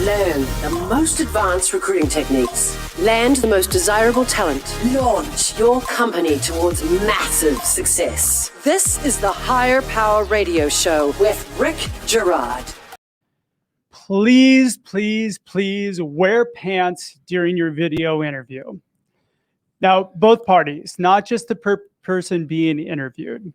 Learn the most advanced recruiting techniques. Land the most desirable talent. Launch your company towards massive success. This is the Higher Power Radio Show with Rick Girard. Please, please, please wear pants during your video interview. Now, both parties, not just the person being interviewed.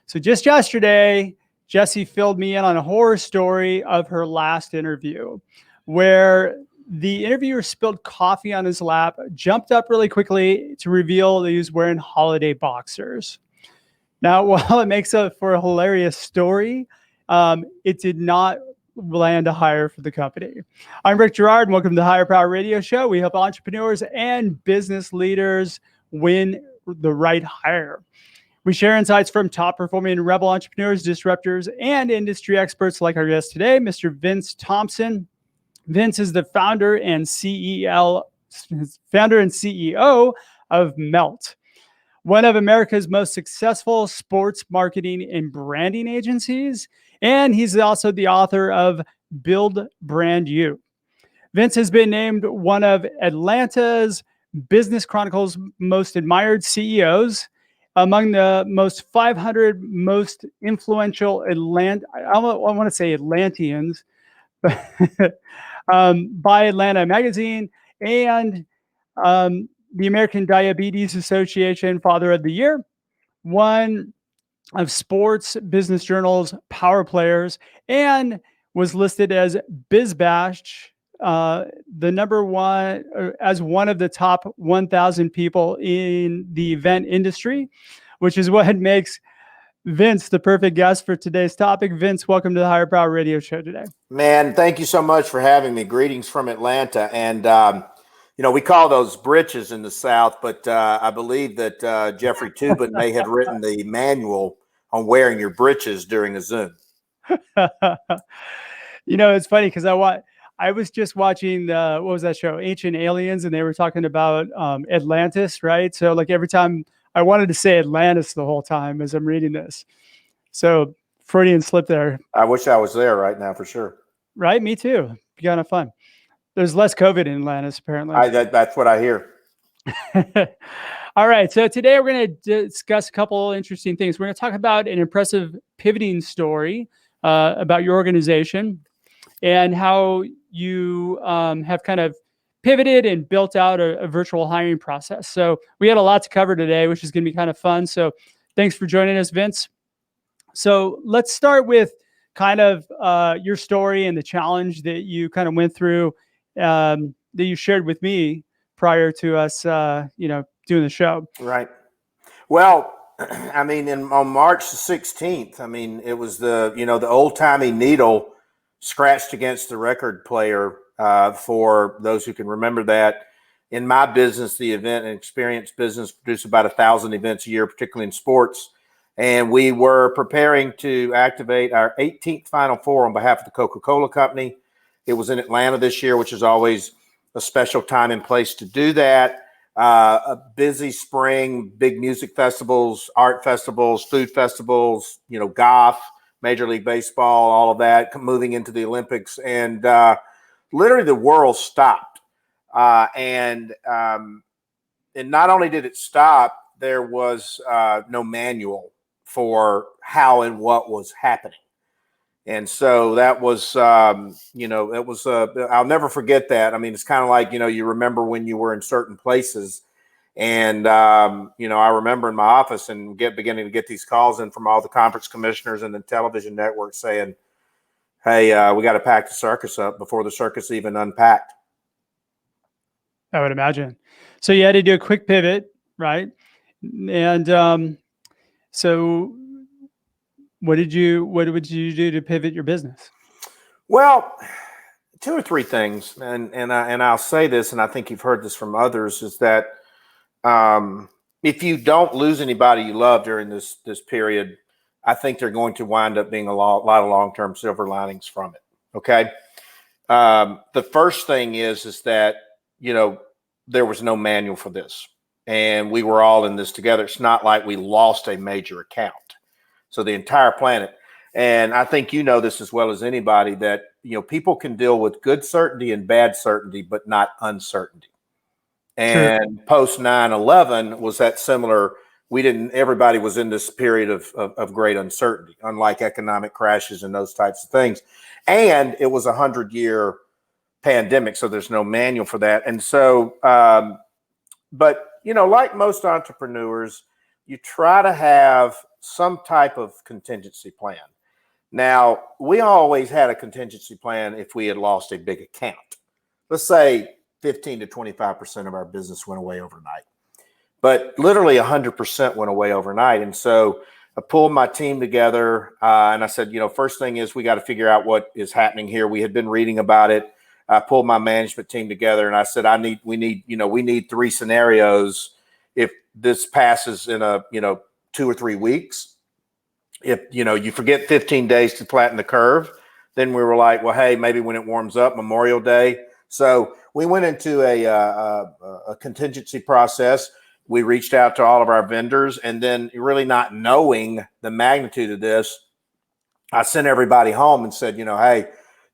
So just yesterday, Jessie filled me in on a horror story of her last interview, where the interviewer spilled coffee on his lap, jumped up really quickly to reveal that he was wearing holiday boxers. Now, while it makes up for a hilarious story, it did not land a hire for the company. I'm Rick Girard, and welcome to the Higher Power Radio Show. We help entrepreneurs and business leaders win the right hire. We share insights from top-performing rebel entrepreneurs, disruptors, and industry experts like our guest today, Mr. Vince Thompson. Vince is the founder and CEO of Melt, one of America's most successful sports marketing and branding agencies. And he's also the author of Build Brand You. Vince has been named one of Atlanta's Business Chronicle's most admired CEOs, among the most 500 most influential Atlanteans by Atlanta Magazine, and the American Diabetes Association Father of the Year, one of Sports Business Journal's Power Players, and was listed as BizBash, the number one, as one of the top 1,000 people in the event industry, which is what makes Vince the perfect guest for today's topic. Vince, welcome to the Higher Power Radio Show today. Man, thank you so much for having me. Greetings from Atlanta. And, we call those britches in the South, but I believe that Jeffrey Toobin may have written the manual on wearing your britches during a Zoom. It's funny because I was just watching what was that show, Ancient Aliens, and they were talking about Atlantis, right? So like every time I wanted to say Atlantis the whole time as I'm reading this. So Freudian slip there. I wish I was there right now for sure. Right? Me too. Be kind of fun. There's less COVID in Atlantis, apparently. That's what I hear. All right. So today we're going to discuss a couple interesting things. We're going to talk about an impressive pivoting story about your organization and how you have kind of pivoted and built out a virtual hiring process. So we had a lot to cover today, which is going to be kind of fun. So thanks for joining us, Vince. So let's start with kind of your story and the challenge that you kind of went through that you shared with me prior to us, doing the show. Right. Well, on March the 16th, it was the old-timey needle scratched against the record player. For those who can remember that, in my business, the event and experience business, produce about 1,000 events a year, particularly in sports. And we were preparing to activate our 18th Final Four on behalf of the Coca-Cola Company. It was in Atlanta this year, which is always a special time and place to do that. A busy spring, big music festivals, art festivals, food festivals, golf, Major League Baseball, all of that, moving into the Olympics. And literally the world stopped. And not only did it stop, there was no manual for how and what was happening. And so that was, I'll never forget that. It's kind of like, you remember when you were in certain places. And, I remember in my office and beginning to get these calls in from all the conference commissioners and the television networks saying, hey, we got to pack the circus up before the circus even unpacked. I would imagine. So you had to do a quick pivot, right? And so what would you do to pivot your business? Well, two or three things, and I'll say this, and I think you've heard this from others, is that if you don't lose anybody you love during this period, I think they're going to wind up being a lot of long-term silver linings from it. Okay. The first thing is that, there was no manual for this and we were all in this together. It's not like we lost a major account. So the entire planet, And I think you know this as well as anybody that, people can deal with good certainty and bad certainty, but not uncertainty. Sure. And post 9/11 was that similar. Everybody was in this period of great uncertainty, unlike economic crashes and those types of things. And it was 100-year pandemic, so there's no manual for that. And so, but, like most entrepreneurs, you try to have some type of contingency plan. Now, we always had a contingency plan if we had lost a big account. Let's say 15 to 25% of our business went away overnight. But literally 100% went away overnight. And so I pulled my team together and I said, first thing is we got to figure out what is happening here. We had been reading about it. I pulled my management team together and I said, we need 3 scenarios. If this passes in 2 or 3 weeks, if, you forget 15 days to flatten the curve, then we were like, well, hey, maybe when it warms up, Memorial Day. So we went into a contingency process. We reached out to all of our vendors, and then really not knowing the magnitude of this, I sent everybody home and said, hey,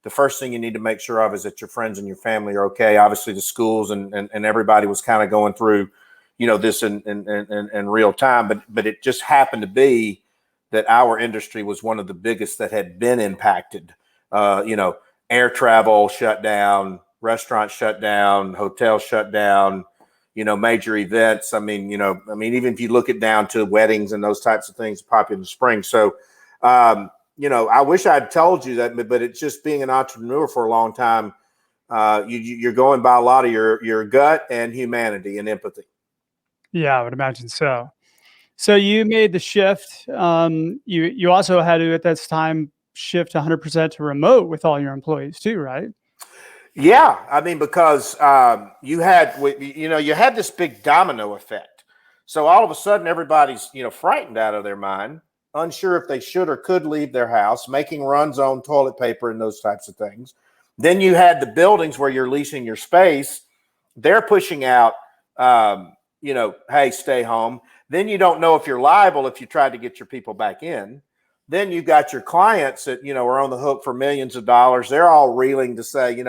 the first thing you need to make sure of is that your friends and your family are okay. Obviously, the schools and everybody was kind of going through, this in real time. But it just happened to be that our industry was one of the biggest that had been impacted. Air travel shut down, restaurants shut down, hotels shut down, major events. I mean, even if you look it down to weddings and those types of things pop in the spring. So, I wish I'd told you that, but it's just being an entrepreneur for a long time. You're going by a lot of your gut and humanity and empathy. Yeah, I would imagine so. So you made the shift. You also had to, at this time, shift 100% to remote with all your employees too, right? Yeah, I mean, because you had this big domino effect. So all of a sudden, everybody's frightened out of their mind, unsure if they should or could leave their house, making runs on toilet paper and those types of things. Then you had the buildings where you're leasing your space; they're pushing out, hey, stay home. Then you don't know if you're liable if you tried to get your people back in. Then you got your clients that, are on the hook for millions of dollars. They're all reeling to say,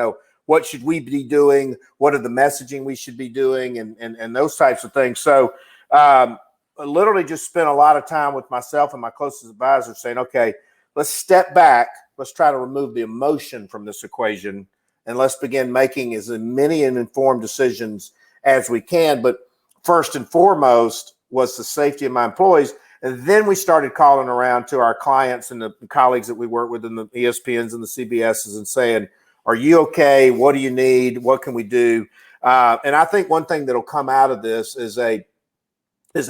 what should we be doing? What are the messaging we should be doing? And those types of things. So I literally just spent a lot of time with myself and my closest advisors saying, okay, let's step back. Let's try to remove the emotion from this equation. And let's begin making as many and informed decisions as we can. But first and foremost was the safety of my employees. And then we started calling around to our clients and the colleagues that we work with in the ESPNs and the CBSs and saying, are you okay? What do you need? What can we do? And I think one thing that'll come out of this is a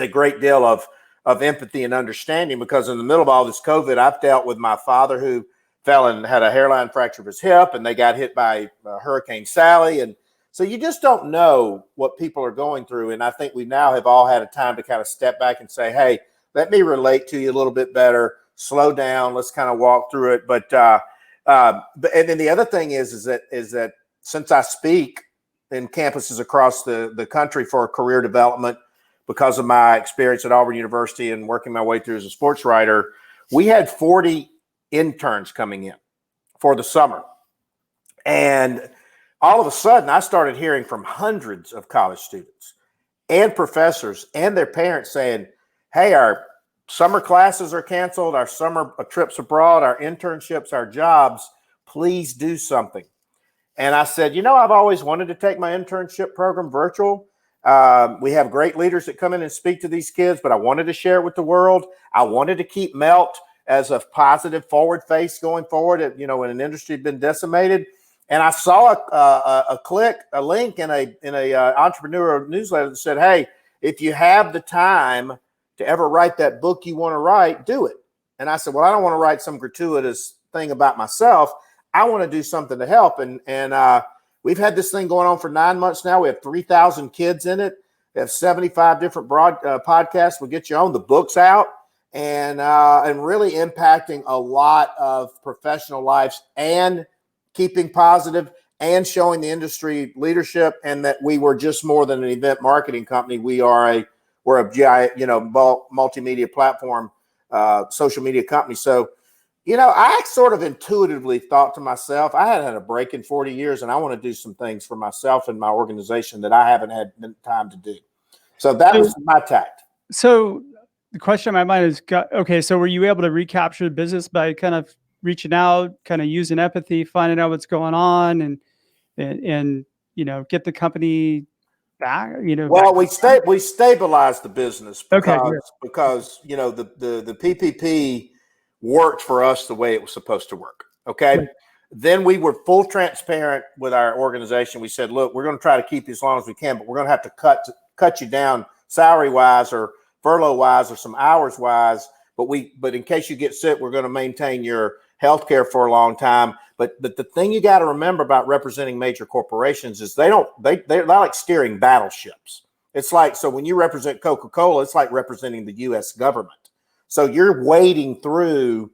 great deal of empathy and understanding, because in the middle of all this COVID, I've dealt with my father who fell and had a hairline fracture of his hip, and they got hit by Hurricane Sally. And so you just don't know what people are going through. And I think we now have all had a time to kind of step back and say, hey, let me relate to you a little bit better, slow down, let's kind of walk through it. But and then the other thing is that since I speak in campuses across the country for career development, because of my experience at Auburn University and working my way through as a sports writer, we had 40 interns coming in for the summer. And all of a sudden, I started hearing from hundreds of college students and professors and their parents saying, hey, our summer classes are canceled, our summer trips abroad, our internships, our jobs, please do something. And I said, I've always wanted to take my internship program virtual. We have great leaders that come in and speak to these kids, but I wanted to share it with the world. I wanted to keep Melt as a positive forward face going forward, when an industry had been decimated. And I saw a link in a entrepreneurial newsletter that said, hey, if you have the time to ever write that book you want to write, do it. And I said, well, I don't want to write some gratuitous thing about myself. I want to do something to help. And we've had this thing going on for 9 months now. We have 3,000 kids in it. We have 75 different podcasts. We'll get you on. The book's out, and really impacting a lot of professional lives and keeping positive and showing the industry leadership, and that we were just more than an event marketing company. We're a multimedia platform, social media company. So, I sort of intuitively thought to myself, I hadn't had a break in 40 years, and I want to do some things for myself and my organization that I haven't had time to do. So that was my tact. So the question in my mind is, okay, so were you able to recapture the business by kind of reaching out, kind of using empathy, finding out what's going on, and get the company back? Well, we stabilized the business because Okay, because the PPP worked for us the way it was supposed to work. Okay. Right. Then we were full transparent with our organization. We said, look, we're going to try to keep you as long as we can, but we're going to have to cut you down salary wise or furlough wise or some hours wise. But in case you get sick, we're going to maintain your health care for a long time. But the thing you got to remember about representing major corporations is they're like steering battleships. It's like, so when you represent Coca-Cola, it's like representing the U.S. government. So you're wading through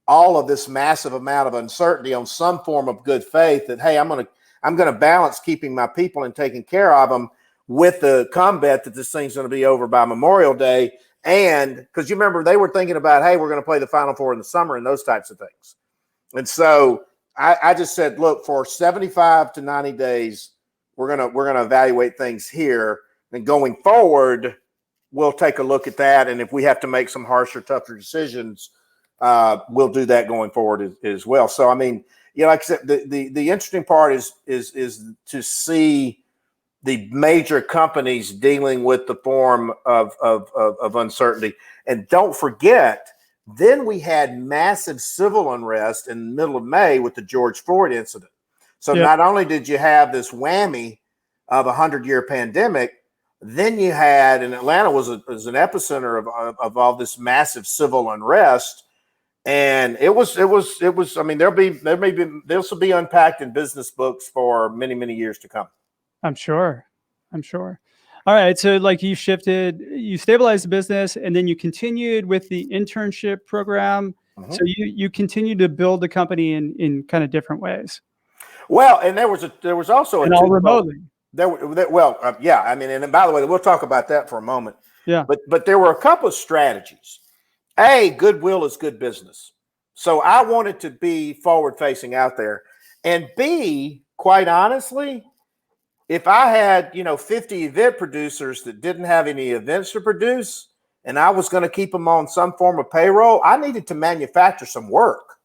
all of this massive amount of uncertainty on some form of good faith that, hey, I'm going to balance keeping my people and taking care of them with the combat that this thing's going to be over by Memorial Day. And because you remember they were thinking about, hey, we're going to play the Final Four in the summer and those types of things. And so I just said, look, for 75 to 90 days, we're gonna evaluate things here, and going forward, we'll take a look at that. And if we have to make some harsher, tougher decisions, we'll do that going forward as well. So, I mean, like I said, the interesting part is to see the major companies dealing with the form of uncertainty. And don't forget, then we had massive civil unrest in the middle of May with the George Floyd incident. So not only did you have this whammy of a 100-year pandemic, then you had, and Atlanta was an epicenter of all this massive civil unrest. And it was, I mean, this will be unpacked in business books for many, many years to come. I'm sure. All right. So like you stabilized the business, and then you continued with the internship program. Mm-hmm. So you continue to build the company in kind of different ways. Well, and there was also and all remotely. Yeah. I mean, and by the way, we'll talk about that for a moment. Yeah. But there were a couple of strategies. A, goodwill is good business. So I wanted to be forward facing out there. And B, quite honestly, if I had, 50 event producers that didn't have any events to produce, and I was going to keep them on some form of payroll, I needed to manufacture some work.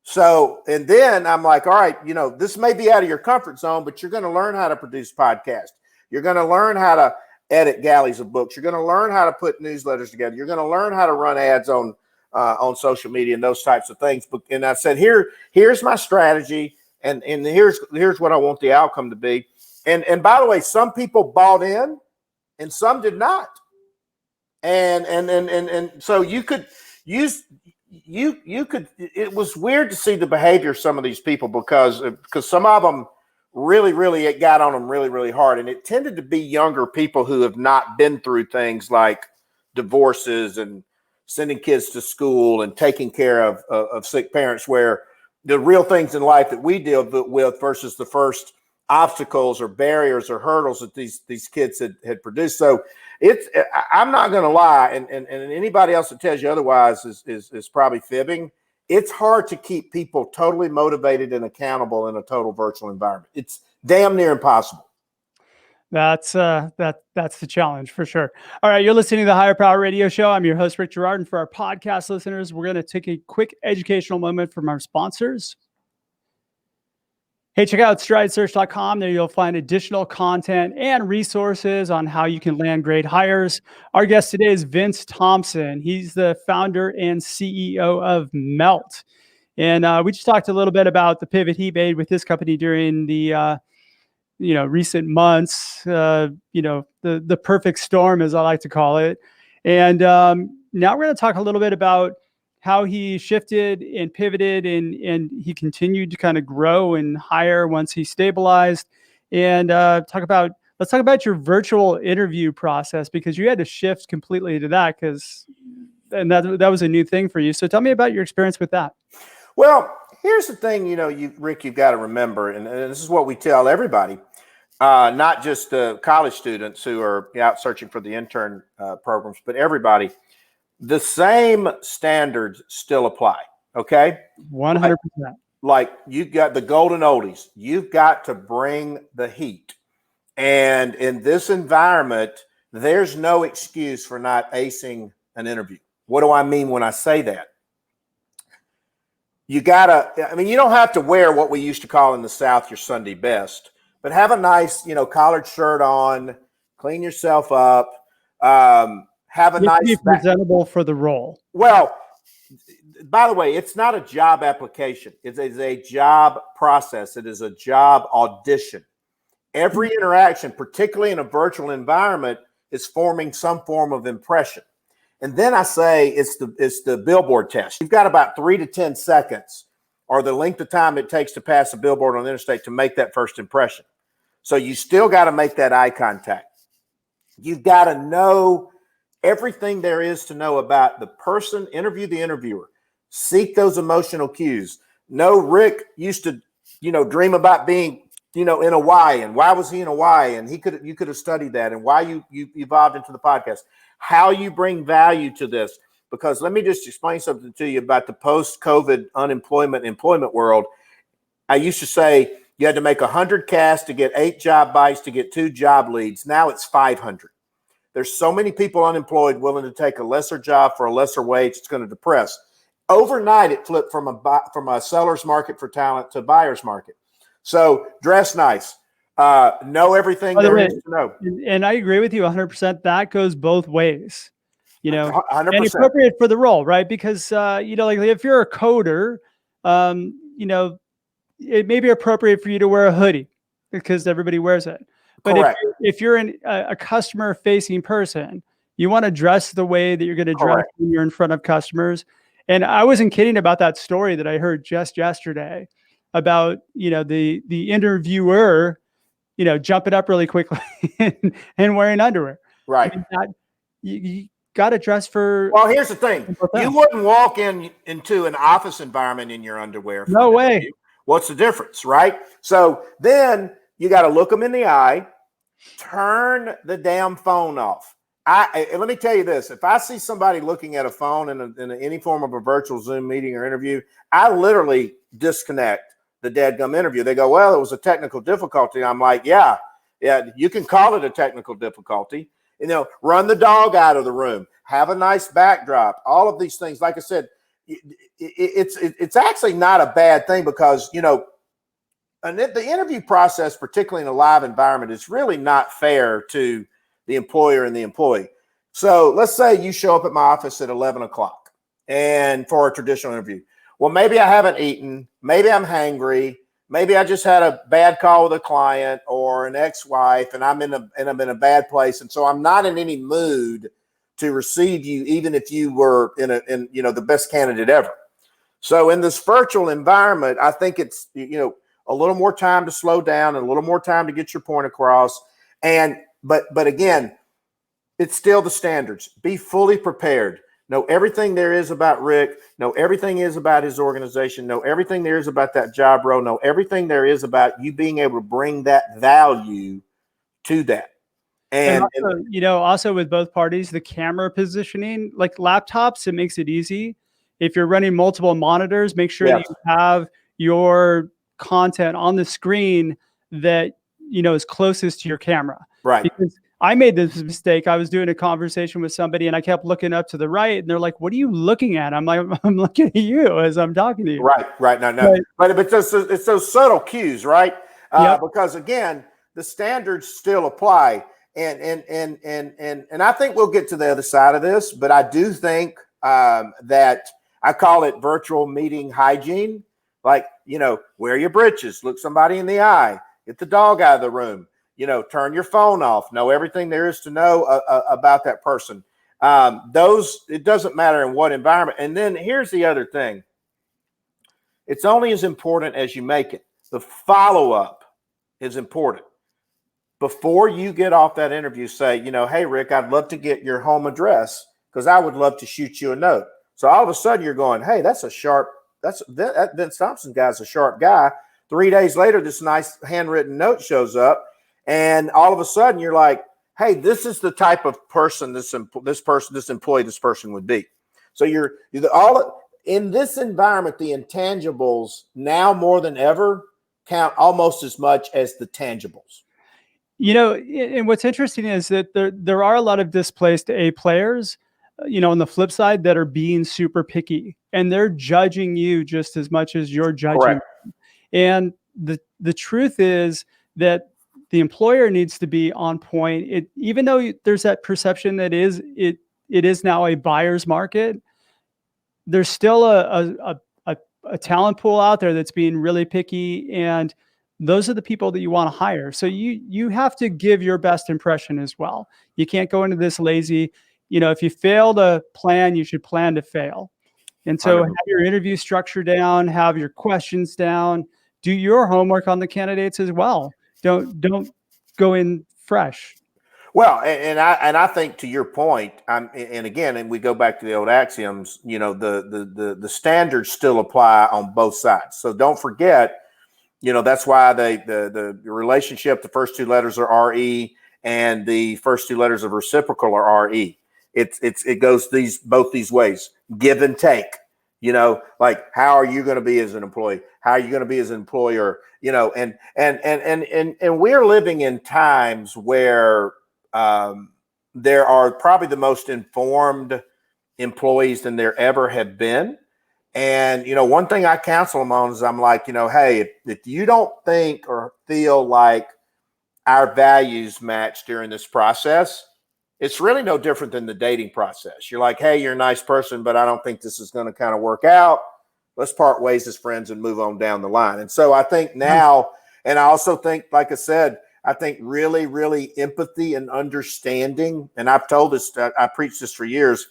So, and then I'm like, all right, this may be out of your comfort zone, but you're going to learn how to produce podcasts. You're going to learn how to edit galleys of books. You're going to learn how to put newsletters together. You're going to learn how to run ads on social media and those types of things. And I said, here's my strategy, and here's what I want the outcome to be. And by the way, some people bought in and some did not. And so you could it was weird to see the behavior of some of these people because some of them really, it got on them really, really hard. And it tended to be younger people who have not been through things like divorces and sending kids to school and taking care of sick parents, where the real things in life that we deal with versus the first obstacles or barriers or hurdles that these kids had produced. So I'm not going to lie, and anybody else that tells you otherwise is probably fibbing. It's hard to keep people totally motivated and accountable in a total virtual environment. It's damn near impossible. That's the challenge for sure. All right, you're listening to the Higher Power Radio Show. I'm your host, Rick Girard, and for our podcast listeners, we're going to take a quick educational moment from our sponsors. Hey, check out stridesearch.com. There you'll find additional content and resources on how you can land great hires. Our guest today is Vince Thompson. He's the founder and CEO of Melt. And we just talked a little bit about the pivot he made with this company during the recent months, the perfect storm, as I like to call it. And now we're going to talk a little bit about how he shifted and pivoted and he continued to kind of grow and hire once he stabilized. And let's talk about your virtual interview process, because you had to shift completely to that that was a new thing for you. So tell me about your experience with that. Well, here's the thing, Rick, you've got to remember, and this is what we tell everybody, not just the college students who are out searching for the intern programs, but everybody. The same standards still apply. Okay. 100%. Like you've got the golden oldies. You've got to bring the heat. And in this environment, there's no excuse for not acing an interview. What do I mean when I say that? You gotta, I mean, you don't have to wear what we used to call in the South your Sunday best, but have a nice, collared shirt on, clean yourself up, have a You have to nice be presentable for the role. Well, by the way, it's not a job application. It is a job process. It is a job audition. Every interaction, particularly in a virtual environment, is forming some form of impression. And then I say it's the billboard test. You've got about 3 to 10 seconds or the length of time it takes to pass a billboard on the interstate to make that first impression. So you still got to make that eye contact. You've got to know everything there is to know about the person, interview the interviewer, seek those emotional cues. No, Rick used to, dream about being, in Hawaii, and why was he in Hawaii? And you could have studied that, and why you evolved into the podcast. How you bring value to this, because let me just explain something to you about the post-COVID employment world. I used to say you had to make 100 casts to get 8 job bites to get 2 job leads. Now it's 500. There's so many people unemployed willing to take a lesser job for a lesser wage. It's going to depress. Overnight, it flipped from a seller's market for talent to a buyer's market. So dress nice. Know everything there is to know. And I agree with you 100%. That goes both ways, 100%. and appropriate for the role, right? Because, like if you're a coder, it may be appropriate for you to wear a hoodie because everybody wears it. But if you're a customer facing person, you want to dress the way that you're going to dress when you're in front of customers. And I wasn't kidding about that story that I heard just yesterday about, the interviewer, jumping up really quickly and wearing underwear. Right. I mean, you got to dress for. Well, here's the thing. You wouldn't walk into an office environment in your underwear. No way. What's the difference, right? So then you got to look them in the eye, turn the damn phone off. Let me tell you this. If I see somebody looking at a phone in any form of a virtual Zoom meeting or interview, I literally disconnect the dadgum interview. They go, well, it was a technical difficulty. I'm like, yeah, you can call it a technical difficulty. Run the dog out of the room, have a nice backdrop, all of these things. Like I said, it's actually not a bad thing because, and the interview process, particularly in a live environment, is really not fair to the employer and the employee. So let's say you show up at my office at 11 o'clock and for a traditional interview. Well, maybe I haven't eaten. Maybe I'm hangry. Maybe I just had a bad call with a client or an ex-wife, and I'm in a bad place, and so I'm not in any mood to receive you, even if you were in the best candidate ever. So in this virtual environment, I think it's a little more time to slow down and a little more time to get your point across. But again, it's still the standards. Be fully prepared. Know everything there is about Rick. Know everything is about his organization. Know everything there is about that job role. Know everything there is about you being able to bring that value to that. And also with both parties, the camera positioning, like laptops, it makes it easy. If you're running multiple monitors, make sure that you have your content on the screen that is closest to your camera. Right. Because I made this mistake. I was doing a conversation with somebody and I kept looking up to the right and they're like, what are you looking at? I'm like, I'm looking at you as I'm talking to you. Right. No. But it's those subtle cues, right? Because again, the standards still apply. And I think we'll get to the other side of this, but I do think that I call it virtual meeting hygiene. Like, wear your britches, look somebody in the eye, get the dog out of the room, turn your phone off, know everything there is to know about that person. It doesn't matter in what environment. And then here's the other thing. It's only as important as you make it. The follow-up is important. Before you get off that interview, say, hey, Rick, I'd love to get your home address because I would love to shoot you a note. So all of a sudden you're going, hey, that Vince Thompson guy's a sharp guy. 3 days later, this nice handwritten note shows up. And all of a sudden you're like, hey, this is the type of person this employee would be. So in this environment, the intangibles now more than ever count almost as much as the tangibles. And what's interesting is that there are a lot of displaced A players, on the flip side, that are being super picky, and they're judging you just as much as you're judging. Correct. And the truth is that the employer needs to be on point. Even though there's that perception that it is now a buyer's market, there's still a talent pool out there that's being really picky, and those are the people that you want to hire. So you have to give your best impression as well. You can't go into this lazy. If you fail to plan, you should plan to fail. And so have your interview structure down, have your questions down, do your homework on the candidates as well. Don't go in fresh. Well, and I think, to your point, and we go back to the old axioms. The standards still apply on both sides. So don't forget, that's why the relationship, the first two letters are RE, and the first two letters of reciprocal are RE. It goes both these ways, give and take. Like, how are you going to be as an employee? How are you going to be as an employer? And we're living in times where there are probably the most informed employees than there ever have been. And, one thing I counsel them on is I'm like, hey, if you don't think or feel like our values match during this process, it's really no different than the dating process. You're like, hey, you're a nice person, but I don't think this is going to kind of work out. Let's part ways as friends and move on down the line. And so I think now, and I also think, like I said, I think really, really empathy and understanding. And I've told this, I preached this for years.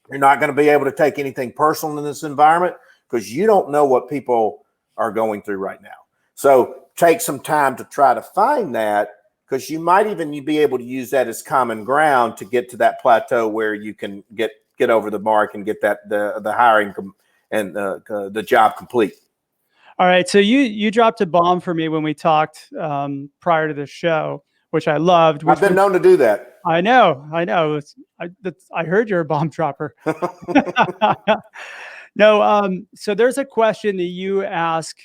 You're not going to be able to take anything personal in this environment because you don't know what people are going through right now. So take some time to try to find that, because you might even be able to use that as common ground to get to that plateau where you can get over the mark and get the hiring and the job complete. All right. So you dropped a bomb for me when we talked prior to the show, which I loved. I've been known to do that. I know. I heard you're a bomb dropper. No. So there's a question that you ask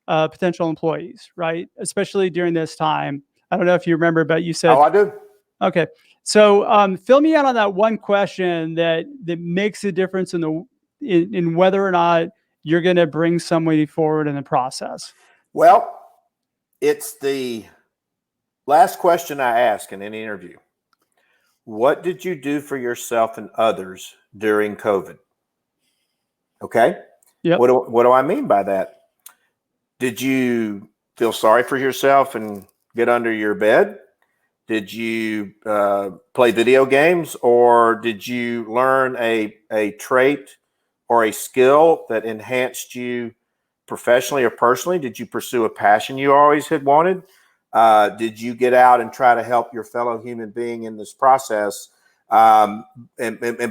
potential employees, right? Especially during this time. I don't know if you remember, but you said, "Oh, I do." Okay. So fill me out on that one question that makes a difference in whether or not you're going to bring somebody forward in the process. Well, it's the last question I ask in any interview. What did you do for yourself and others during COVID? Okay. Yep. What do I mean by that? Did you feel sorry for yourself and get under your bed? Did you play video games, or did you learn a trait or a skill that enhanced you professionally or personally? Did you pursue a passion you always had wanted? Did you get out and try to help your fellow human being in this process? And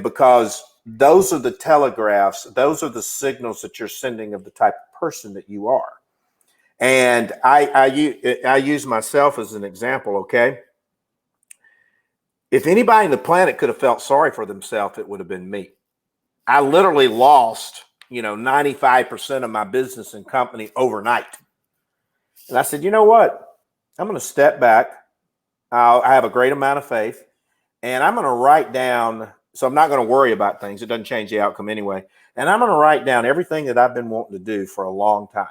because those are the telegraphs, those are the signals that you're sending of the type of person that you are. And I use myself as an example, okay? If anybody on the planet could have felt sorry for themselves, it would have been me. I literally lost, 95% of my business and company overnight. And I said, you know what? I'm going to step back. I have a great amount of faith, and I'm going to write down. So I'm not going to worry about things. It doesn't change the outcome anyway. And I'm going to write down everything that I've been wanting to do for a long time.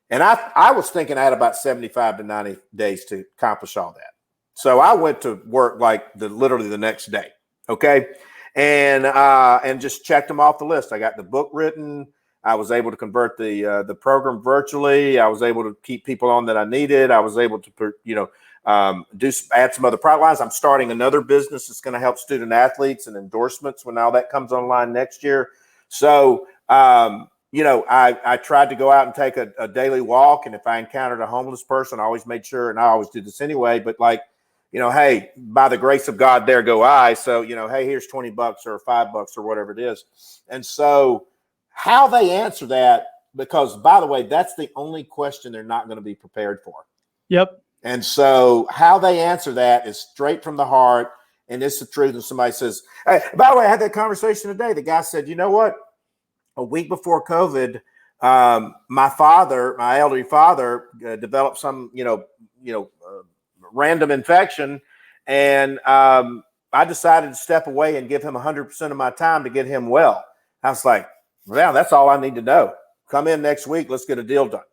And I was thinking I had about 75 to 90 days to accomplish all that. So I went to work literally the next day. Okay. And just checked them off the list. I got the book written. I was able to convert the program virtually. I was able to keep people on that I needed. I was able to, add some other product lines. I'm starting another business that's going to help student athletes and endorsements when all that comes online next year. So, I tried to go out and take a daily walk. And if I encountered a homeless person, I always made sure, and I always do this anyway, but hey, by the grace of God, there go I. So, hey, here's $20 or $5 or whatever it is. And so how they answer that, because by the way, that's the only question they're not going to be prepared for. Yep. And so how they answer that is straight from the heart. And it's the truth. And somebody says, hey, by the way, I had that conversation today. The guy said, you know what? a week before COVID, my elderly father, developed some, random infection, and I decided to step away and give him 100% of my time to get him well. I was like, well, that's all I need to know. Come in next week. Let's get a deal done.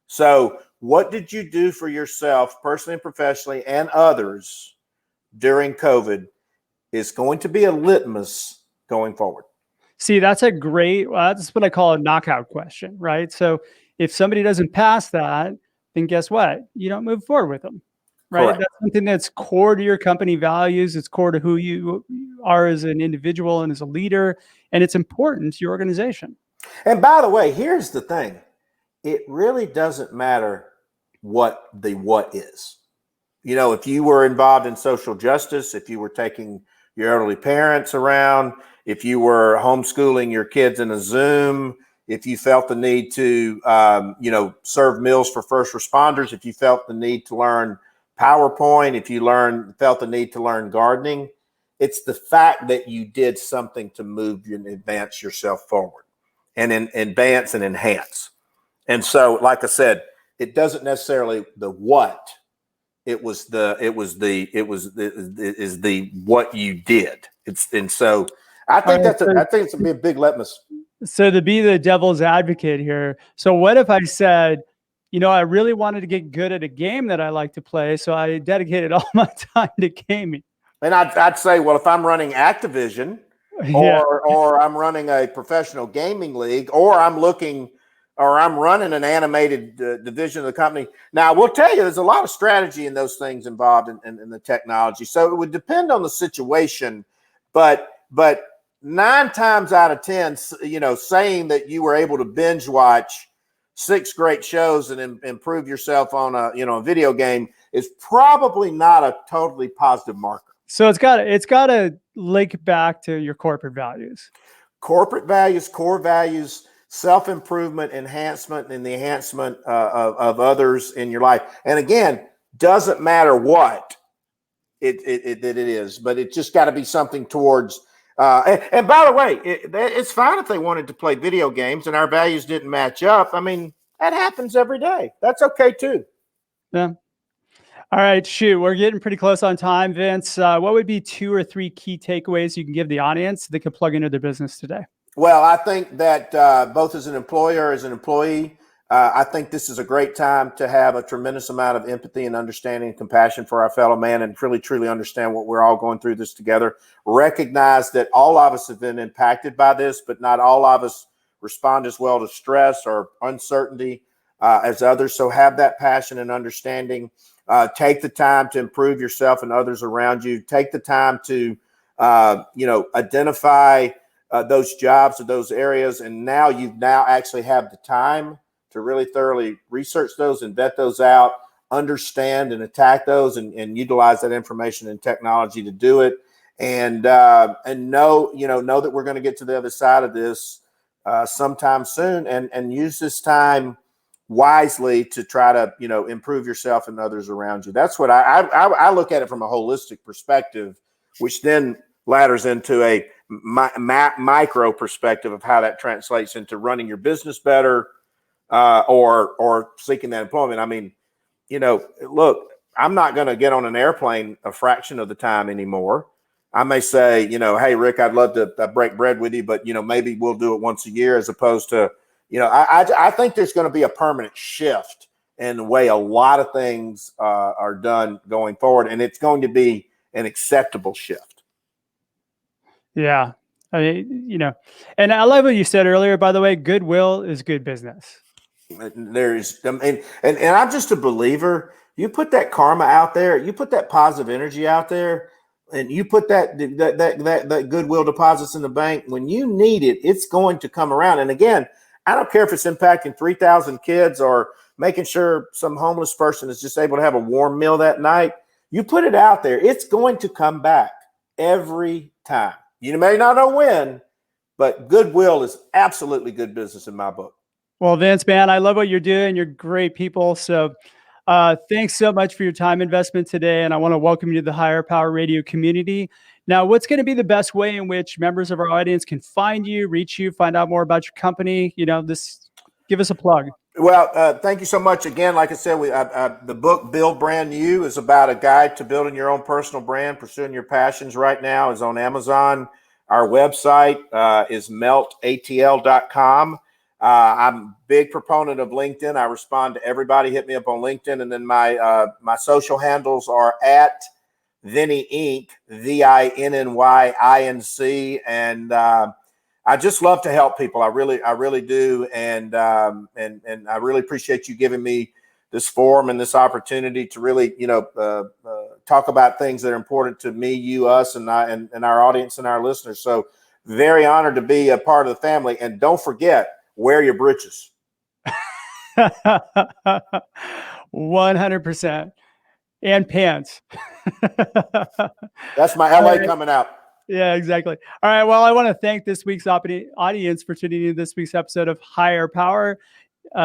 So what did you do for yourself personally and professionally and others during COVID is going to be a litmus going forward. See, that's that's what I call a knockout question, right? So if somebody doesn't pass that, then guess what? You don't move forward with them, right? Correct. That's something that's core to your company values. It's core to who you are as an individual and as a leader, and it's important to your organization. And by the way, here's the thing. It really doesn't matter what is. If you were involved in social justice, if you were taking your elderly parents around, if you were homeschooling your kids in a Zoom, if you felt the need to, serve meals for first responders, if you felt the need to learn PowerPoint, if you felt the need to learn gardening, it's the fact that you did something to move and advance yourself forward and advance and enhance. And so, like I said, it doesn't necessarily the what. It was the what you did. So I think it's a big litmus. So to be the devil's advocate here. So what if I said, I really wanted to get good at a game that I like to play, so I dedicated all my time to gaming. And I'd say, well, if I'm running Activision or I'm running a professional gaming league, or I'm running an animated division of the company. Now, I will tell you, there's a lot of strategy in those things involved in the technology. So it would depend on the situation. But 9 times out of 10, saying that you were able to binge watch 6 great shows and improve yourself on a video game is probably not a totally positive marker. So it's got to link back to your corporate values. Corporate values, core values, self-improvement, enhancement, and the enhancement of others in your life. And again, doesn't matter what it is, but it's just got to be something towards. And by the way, it's fine if they wanted to play video games and our values didn't match up. I mean, that happens every day. That's okay too. Yeah. All right, shoot, we're getting pretty close on time, Vince. What would be 2 or 3 key takeaways you can give the audience that could plug into their business today? Well, I think that both as an employer, as an employee, I think this is a great time to have a tremendous amount of empathy and understanding and compassion for our fellow man and really, truly understand what we're all going through this together. Recognize that all of us have been impacted by this, but not all of us respond as well to stress or uncertainty as others. So have that passion and understanding. Take the time to improve yourself and others around you. Take the time to, identify those jobs or those areas. And now you actually have the time to really thoroughly research those and vet those out, understand and attack those and utilize that information and technology to do it. And know that we're going to get to the other side of this sometime soon and use this time wisely to try to, improve yourself and others around you. That's what I look at it from a holistic perspective, which then ladders into a micro perspective of how that translates into running your business better or seeking that employment. I mean, look, I'm not going to get on an airplane a fraction of the time anymore. I may say, hey, Rick, I'd love to break bread with you, but, maybe we'll do it once a year as opposed to, I think there's going to be a permanent shift in the way a lot of things are done going forward, and it's going to be an acceptable shift. Yeah. I mean, and I love what you said earlier, by the way, goodwill is good business. And I'm just a believer. You put that karma out there, you put that positive energy out there, and you put that goodwill deposits in the bank. When you need it, it's going to come around. And again, I don't care if it's impacting 3,000 kids or making sure some homeless person is just able to have a warm meal that night. You put it out there, it's going to come back every time. You may not know when, but goodwill is absolutely good business in my book. Well, Vince, man, I love what you're doing. You're great people. So thanks so much for your time investment today. And I want to welcome you to the Higher Power Radio community. Now, what's going to be the best way in which members of our audience can find you, reach you, find out more about your company? Give us a plug. Well, thank you so much. Again, like I said, the book Build Brand New is about a guide to building your own personal brand, pursuing your passions. Right now is on Amazon. Our website is meltatl.com. I'm a big proponent of LinkedIn. I respond to everybody. Hit me up on LinkedIn. And then my social handles are at Vinny Inc., VINNYINC. And I just love to help people. I really do. And I really appreciate you giving me this forum and this opportunity to really, talk about things that are important to me, you, us, and our audience and our listeners. So very honored to be a part of the family. And don't forget, wear your britches. 100%. And pants. That's my LA coming out. Yeah, exactly. All right. Well, I want to thank this week's audience for tuning in to this week's episode of Higher Power.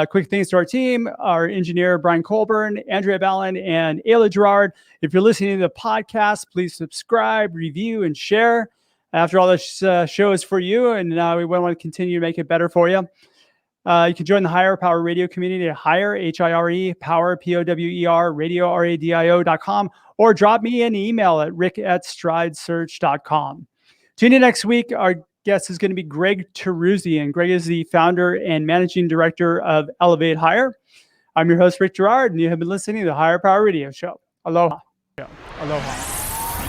Quick thanks to our team, our engineer, Brian Colburn, Andrea Ballin, and Ayla Gerard. If you're listening to the podcast, please subscribe, review, and share. After all, this show is for you, and we want to continue to make it better for you. You can join the Higher Power Radio community at Higher, H-I-R-E, Power, P-O-W-E-R, Radio, R-A-D-I-O.com, or drop me an email at rick@stridesearch.com. Tune in next week. Our guest is going to be Greg Teruzzi, and Greg is the founder and managing director of Elevate Higher. I'm your host, Rick Gerard, and you have been listening to the Higher Power Radio Show. Aloha. Aloha.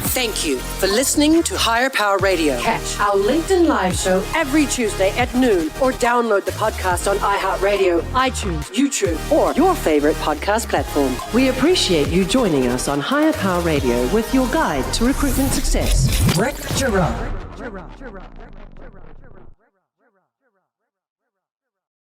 Thank you for listening to Higher Power Radio. Catch our LinkedIn Live show every Tuesday at noon, or download the podcast on iHeartRadio, iTunes, YouTube, or your favorite podcast platform. We appreciate you joining us on Higher Power Radio with your guide to recruitment success, Rick Gerard.